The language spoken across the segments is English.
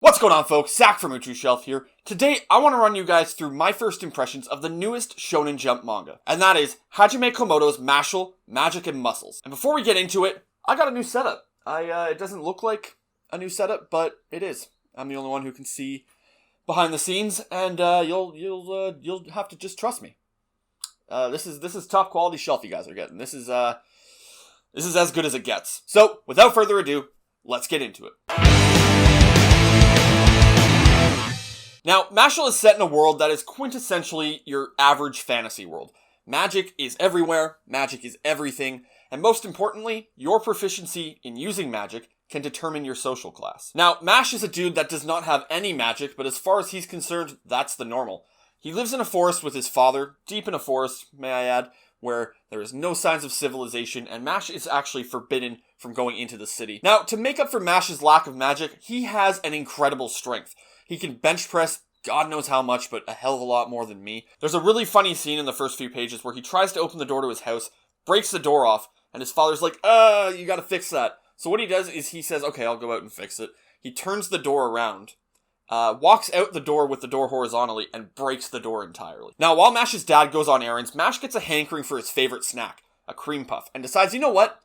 What's going on, folks? Zach from Uchu Shelf here. Today, I want to run you guys through my first impressions of the newest Shonen Jump manga, and that is Hajime Komodo's Mashle Magic and Muscles. And before we get into it, I got a new setup. It doesn't look like a new setup, but it is. I'm the only one who can see behind the scenes, and you'll have to just trust me. This is top quality shelf you guys are getting. This is as good as it gets. So, without further ado, let's get into it. Now, Mashle is set in a world that is quintessentially your average fantasy world. Magic is everywhere, magic is everything, and most importantly, your proficiency in using magic can determine your social class. Now, Mash is a dude that does not have any magic, but as far as he's concerned, that's the normal. He lives in a forest with his father, deep in a forest, may I add, where there is no signs of civilization, and Mash is actually forbidden from going into the city. Now, to make up for Mash's lack of magic, he has an incredible strength. He can bench press God knows how much, but a hell of a lot more than me. There's a really funny scene in the first few pages where he tries to open the door to his house, breaks the door off, and his father's like, you gotta fix that. So what he does is he says, okay, I'll go out and fix it. He turns the door around, walks out the door with the door horizontally, and breaks the door entirely. Now, while Mash's dad goes on errands, Mash gets a hankering for his favorite snack, a cream puff, and decides, you know what?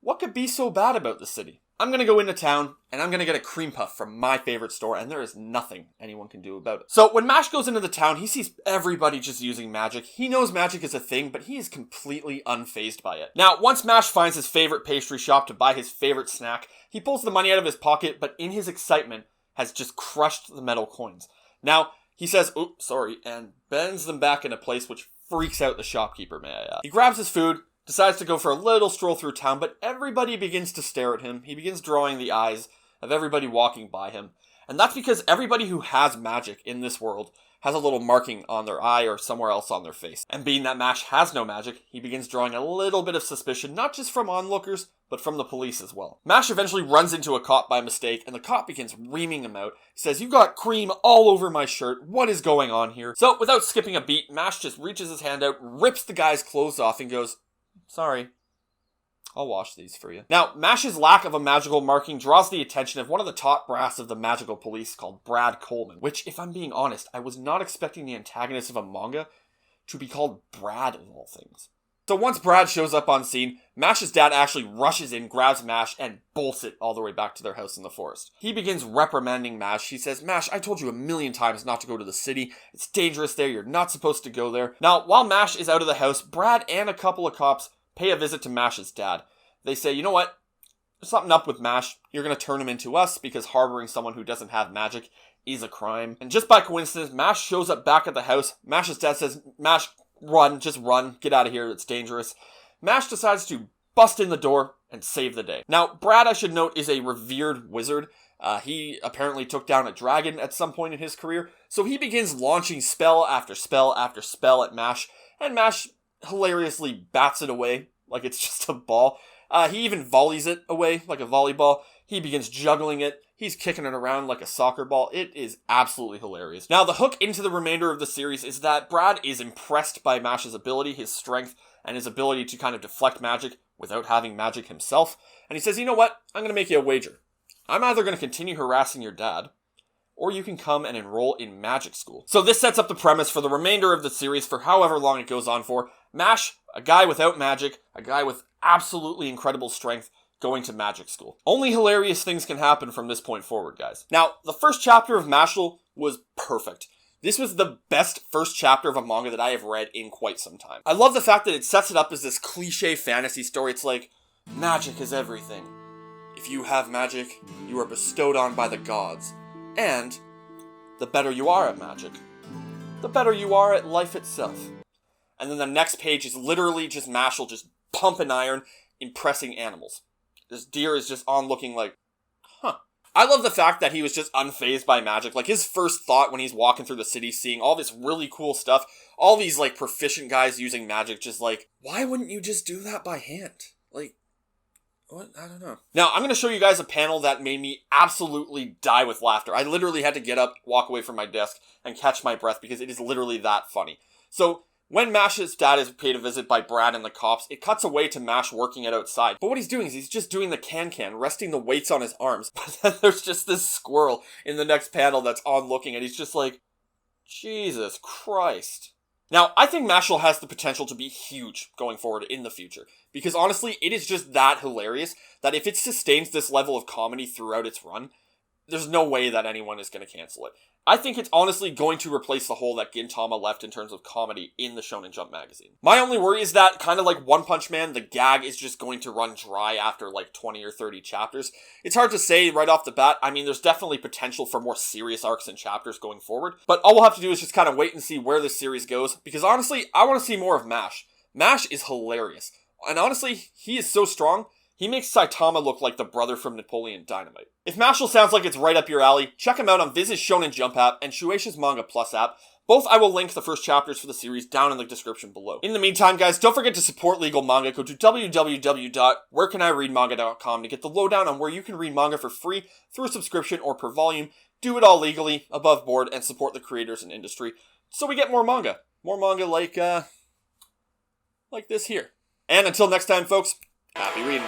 What could be so bad about the city? I'm gonna go into town, and I'm gonna get a cream puff from my favorite store, and there is nothing anyone can do about it. So when Mash goes into the town, he sees everybody just using magic. He knows magic is a thing, but he is completely unfazed by it. Now, once Mash finds his favorite pastry shop to buy his favorite snack, he pulls the money out of his pocket, but in his excitement, has just crushed the metal coins. Now, he says, oops, sorry, and bends them back into place, which freaks out the shopkeeper, may I add. He grabs his food, decides to go for a little stroll through town, but everybody begins to stare at him. He begins drawing the eyes of everybody walking by him. And that's because everybody who has magic in this world has a little marking on their eye or somewhere else on their face. And being that Mash has no magic, he begins drawing a little bit of suspicion, not just from onlookers, but from the police as well. Mash eventually runs into a cop by mistake, and the cop begins reaming him out. He says, "You've got cream all over my shirt. What is going on here?" So without skipping a beat, Mash just reaches his hand out, rips the guy's clothes off, and goes, "Sorry, I'll wash these for you." Now, Mash's lack of a magical marking draws the attention of one of the top brass of the magical police called Brad Coleman, which, if I'm being honest, I was not expecting the antagonist of a manga to be called Brad of all things. So once Brad shows up on scene, Mash's dad actually rushes in, grabs Mash, and bolts it all the way back to their house in the forest. He begins reprimanding Mash. He says, "Mash, I told you a million times not to go to the city. It's dangerous there. You're not supposed to go there." Now, while Mash is out of the house, Brad and a couple of cops pay a visit to Mash's dad. They say, you know what? There's something up with Mash. You're going to turn him into us because harboring someone who doesn't have magic is a crime. And just by coincidence, Mash shows up back at the house. Mash's dad says, "Mash, run, just run. Get out of here. It's dangerous." Mash decides to bust in the door and save the day. Now, Brad, I should note, is a revered wizard. He apparently took down a dragon at some point in his career. So he begins launching spell after spell after spell at Mash. And Mash hilariously bats it away like it's just a ball. He even volleys it away like a volleyball. He begins juggling it. He's kicking it around like a soccer ball. It is absolutely hilarious. Now, the hook into the remainder of the series is that Brad is impressed by Mash's ability, his strength, and his ability to kind of deflect magic without having magic himself. And he says, you know what? I'm going to make you a wager. I'm either going to continue harassing your dad, or you can come and enroll in magic school. So this sets up the premise for the remainder of the series for however long it goes on for. Mash, a guy without magic, a guy with absolutely incredible strength, going to magic school. Only hilarious things can happen from this point forward, guys. Now, the first chapter of Mashle was perfect. This was the best first chapter of a manga that I have read in quite some time. I love the fact that it sets it up as this cliche fantasy story. It's like, magic is everything. If you have magic, you are bestowed on by the gods. And the better you are at magic, the better you are at life itself. And then the next page is literally just Mashle just pumping iron, impressing animals. This deer is just on looking like, I love the fact that he was just unfazed by magic. Like, his first thought when he's walking through the city, seeing all this really cool stuff, all these, like, proficient guys using magic, just like, why wouldn't you just do that by hand? Like, what? I don't know. Now, I'm going to show you guys a panel that made me absolutely die with laughter. I literally had to get up, walk away from my desk, and catch my breath because it is literally that funny. So, When Mash's dad is paid a visit by Brad and the cops, it cuts away to Mash working it outside. But what he's doing is he's just doing the can-can, resting the weights on his arms. But then there's just this squirrel in the next panel that's on looking, and he's just like, Jesus Christ. Now, I think Mashle has the potential to be huge going forward in the future. Because honestly, it is just that hilarious that if it sustains this level of comedy throughout its run, there's no way that anyone is going to cancel it. I think it's honestly going to replace the hole that Gintama left in terms of comedy in the Shonen Jump magazine. My only worry is that, kind of like One Punch Man, the gag is just going to run dry after like 20 or 30 chapters. It's hard to say right off the bat. I mean, there's definitely potential for more serious arcs and chapters going forward, but all we'll have to do is just kind of wait and see where this series goes, because honestly, I want to see more of Mash. Mash is hilarious, and honestly, he is so strong. He makes Saitama look like the brother from Napoleon Dynamite. If Mashle sounds like it's right up your alley, check him out on Viz's Shonen Jump app and Shueisha's Manga Plus app. Both I will link the first chapters for the series down in the description below. In the meantime, guys, don't forget to support legal manga. Go to www.wherecanireadmanga.com to get the lowdown on where you can read manga for free through a subscription or per volume. Do it all legally, above board, and support the creators and industry so we get more manga. More manga like this here. And until next time, folks, happy reading.